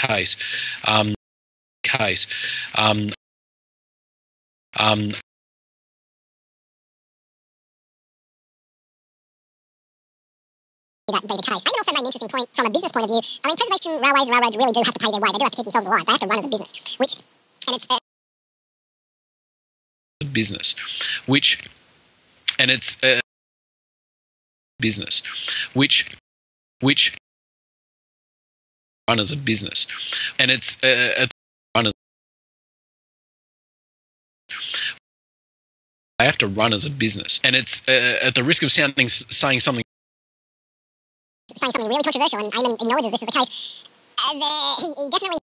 case. Um, um, that be the case. Aidan also made an interesting point from a business point of view. I mean, preservation railroads really do have to pay their way. They do have to keep themselves alive. They have to run as a business, and it's business, which run as a business, and it's run as they have to run as a business, and it's at the risk of saying something really controversial, and Eamon acknowledges this is the case. He definitely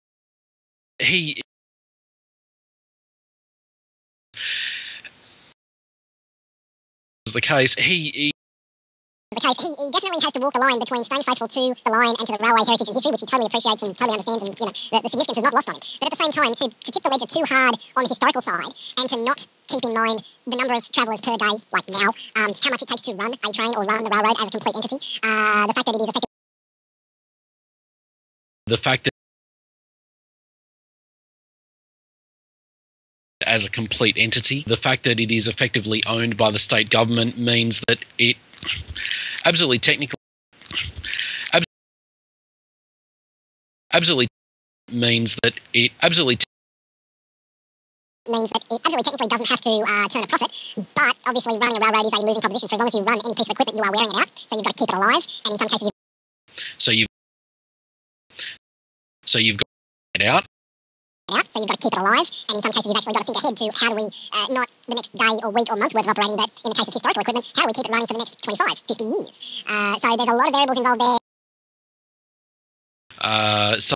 is the case. He definitely has to walk the line between staying faithful to the line and to the railway heritage and history, which he totally appreciates and totally understands, and the significance is not lost on him. But at the same time, to tip the ledger too hard on the historical side and to not keep in mind the number of travellers per day, like now, how much it takes to run a train or run the railroad as a complete entity, the fact that it is effective. The fact that as a complete entity, the fact that it is effectively owned by the state government means that it absolutely technically technically doesn't have to turn a profit, but obviously running a railroad is a losing proposition. For as long as you run any piece of equipment, you are wearing it out, so you've got to keep it alive, and in some cases you've got it out. So you've got to keep it alive, and in some cases you've actually got to think ahead to how do we, not the next day or week or month worth of operating, but in the case of historical equipment, how do we keep it running for the next 25, 50 years? So there's a lot of variables involved there. So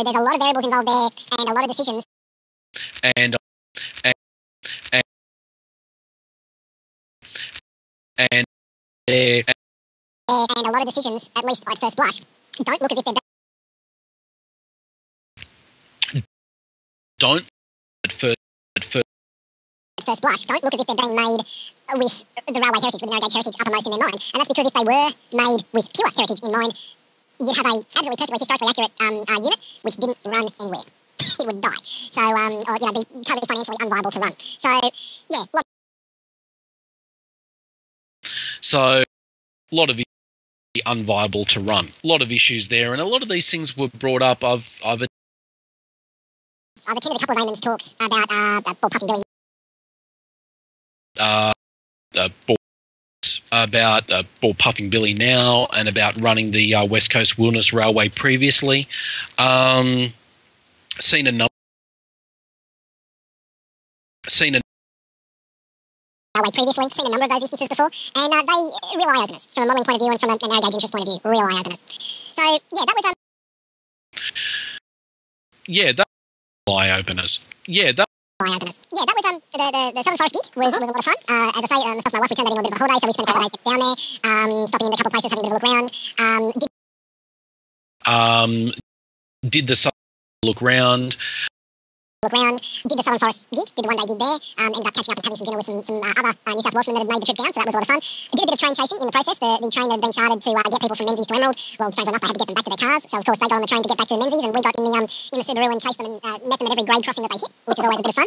there's a lot of variables involved there, and a lot of decisions. And a lot of decisions, at least at first blush, don't look as if they're first blush, don't look as if they're being made with the railway heritage, with the narrow gauge heritage uppermost in their mind. And that's because if they were made with pure heritage in mind, you'd have a absolutely perfectly historically accurate unit which didn't run anywhere. It would die. So, or be totally financially unviable to run. So, yeah. So, a lot of unviable to run. A lot of issues there, and a lot of these things were brought up. I've attended a couple of Eamon's talks about Bullpucking Billy. About Bullpuffing Billy now, and about running the West Coast Wilderness Railway previously. Seen a number of those instances before, and they real eye-openers from a modelling point of view and from a narrow gauge interest point of view. Real eye-openers. So, yeah, that was... eye-openers. The Southern Forest gig was a lot of fun. As I say, myself and my wife returned that in a bit of a holiday, so we spent a couple of days down there, stopping in a couple of places, having a bit of a look around. Did the Southern look round. Did the Southern Forest gig, did the one-day gig there, ended up catching up and having some dinner with some other New South Welshmen that had made the trip down, so that was a lot of fun. I did a bit of train chasing in the process. The train had been chartered to get people from Menzies to Emerald. Well, strange enough, they had to get them back to their cars, so of course they got on the train to get back to Menzies, and we got in the Subaru and chased them and met them at every grade crossing that they hit, which is always a bit of fun.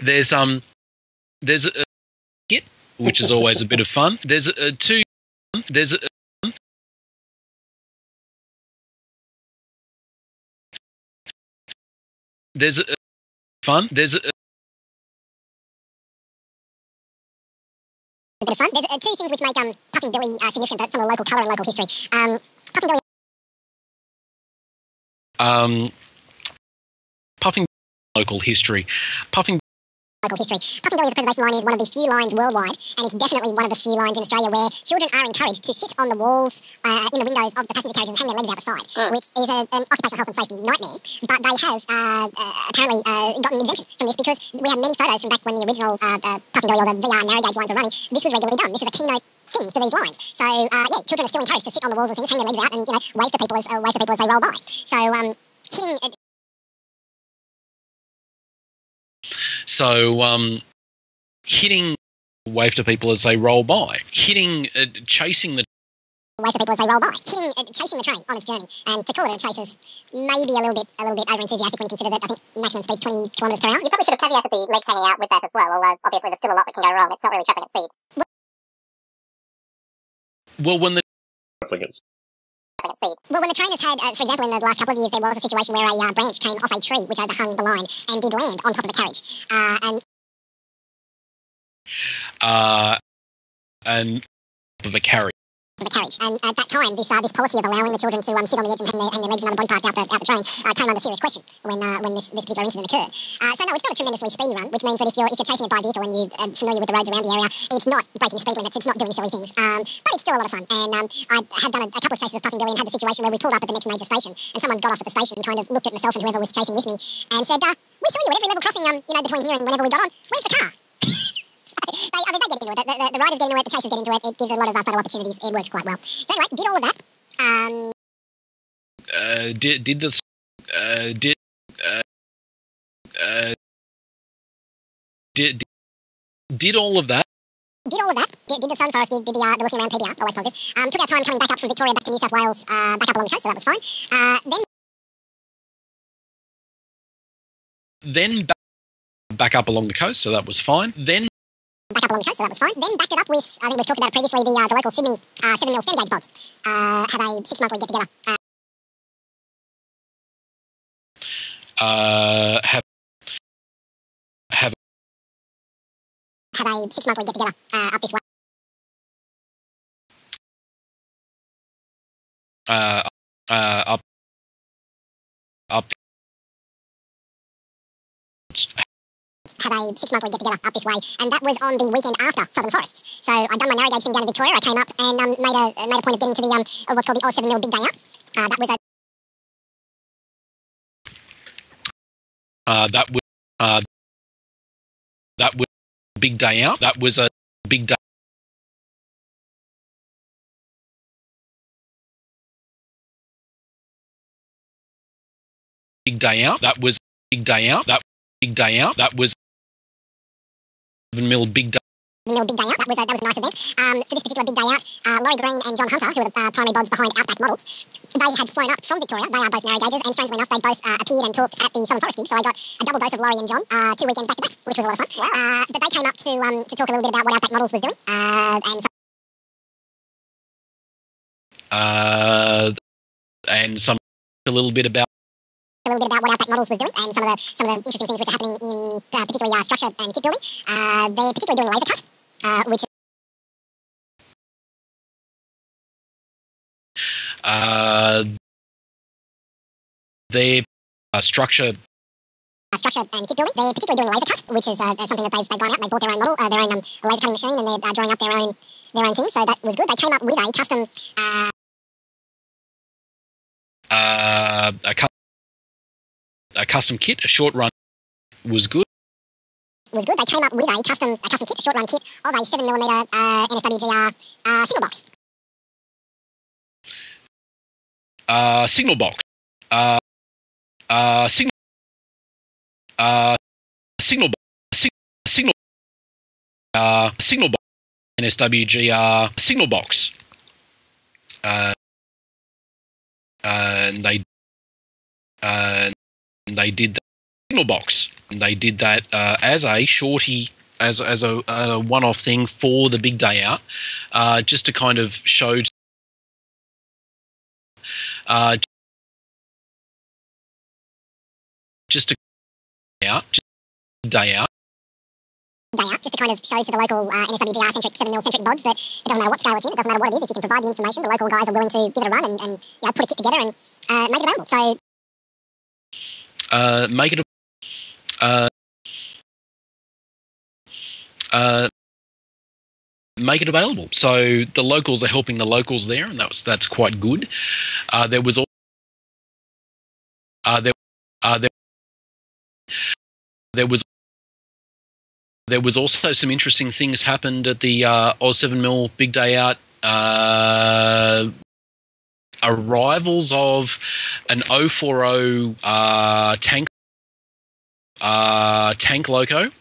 There's a hit, which is always a bit of fun. There's fun. There's two things which make Puffing Billy significant, but some of the local colour and local history. Puffing Billy. Puffing local history. Puffing Billy as a preservation line is one of the few lines worldwide, and it's definitely one of the few lines in Australia where children are encouraged to sit on the walls in the windows of the passenger carriages and hang their legs out the side, which is an occupational health and safety nightmare. But they have apparently gotten an exemption from this because we have many photos from back when the original Puffing Billy or the VR narrow gauge lines were running. This was regularly done. This is a keynote thing for these lines. So, children are still encouraged to sit on the walls of things, hang their legs out, and wave to people as they roll by. So, hitting... So, hitting wave to people as they roll by, chasing the wave to people as they roll by, chasing the train on its journey. And to call it a chase is maybe a little bit over enthusiastic when you consider that I think maximum speed's 20 kilometres per hour. You probably should have caveated the legs hanging out with that as well, although obviously there's still a lot that can go wrong. It's not really travelling at speed. Well, when the Well, when the train has had, for example, in the last couple of years, there was a situation where a branch came off a tree which overhung the line and did land on top of the carriage. And of a carriage. And at that time, this policy of allowing the children to sit on the edge and hang their legs and other body parts out the train came under serious question when this particular incident occurred. So no, it's not a tremendously speedy run, which means that if you're chasing it by vehicle and you're familiar with the roads around the area, it's not breaking speed limits, it's not doing silly things. But it's still a lot of fun. And I have done a couple of chases of Puffing Billy and had the situation where we pulled up at the next major station and someone's got off at the station and kind of looked at myself and whoever was chasing with me and said, we saw you at every level crossing, between here and whenever we got on. Where's the car? They get into it. The riders get into it, the chasers get into it. It gives a lot of photo opportunities. It works quite well. So anyway, did all of that. Did all of that. Did the Southern Forest, did the looking around PBR, always positive. Took our time coming back up from Victoria back to New South Wales, back up along the coast, so that was fine. Then back up along the coast, so that was fine. Then backed it up with, I think we've talked about it previously, the local Sydney 7mm stem gauge pods have a 6-monthly get together. Have a 6-monthly get together up this way. Have a 6-monthly get together up this way, and that was on the weekend after Southern Forests. So I'd done my narrow gauge thing down in Victoria. I came up and made a point of getting to the what's called the Oz 7mm Big Day Out. That was big day out. That was a big day. Big day out. That was big day out. Big day out. That was 7mm Big Day. Big Day Out. That was a nice event. For this particular Big Day Out, Laurie Green and John Hunter, who are the primary bods behind Outback Models, they had flown up from Victoria. They are both narrow gauges, and strangely enough, they both appeared and talked at the Southern Forest gig. So I got a double dose of Laurie and John 2 weekends back to back, which was a lot of fun. Wow. But they came up to talk a little bit about what Outback Models was doing, and some a little bit about what Outback Models was doing and some of the interesting things which are happening in particularly structure and kit building. They're particularly doing laser cut, which their structure and kit building. They're particularly doing laser cut, which is something that they've gone out and they bought their own model, their own laser cutting machine, and they're drawing up their own thing. So that was good. They came up with a custom kit, a short run was good. They came up with a custom kit, a short run kit of a 7mm NSWGR signal box. Signal box. Signal box. NSWGR signal box. And they did the signal box. And they did that as a shorty, as a one-off thing for the Big Day Out, just to kind of show. Just to day out, just to kind of show to the local NSWGR-centric 7mm centric bods that it doesn't matter what scale it's in, it doesn't matter what it is, if you can provide the information, the local guys are willing to give it a run and put a kit together and make it available. So make it available. So the locals are helping the locals there, and that's quite good. There was also there was also some interesting things happened at the Oz 7mm Big Day Out. Arrivals of an 040 tank loco.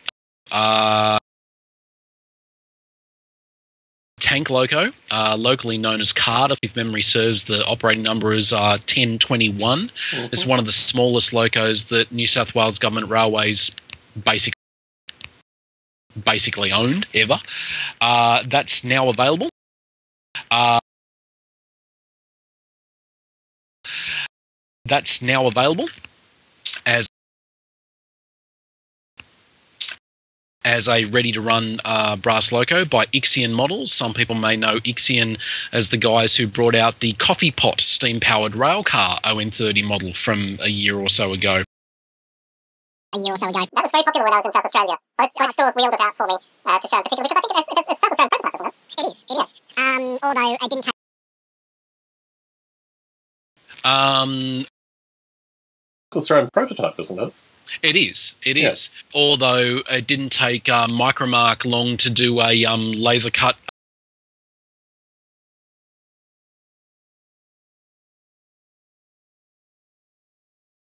tank loco, locally known as Cardiff. If memory serves, the operating number is 1021. Mm-hmm. It's one of the smallest locos that New South Wales Government Railways basically owned ever. That's now available. That's now available as a ready-to-run brass loco by Ixion Models. Some people may know Ixion as the guys who brought out the coffee pot steam-powered railcar ON30 model from a year or so ago. That was very popular when I was in South Australia. Both stores wheeled it out for me to show in particular, because I think it's South Australian prototype, isn't it? It is. Although it didn't take... Australian prototype, isn't it? It is. Although it didn't take Micromark long to do a laser cut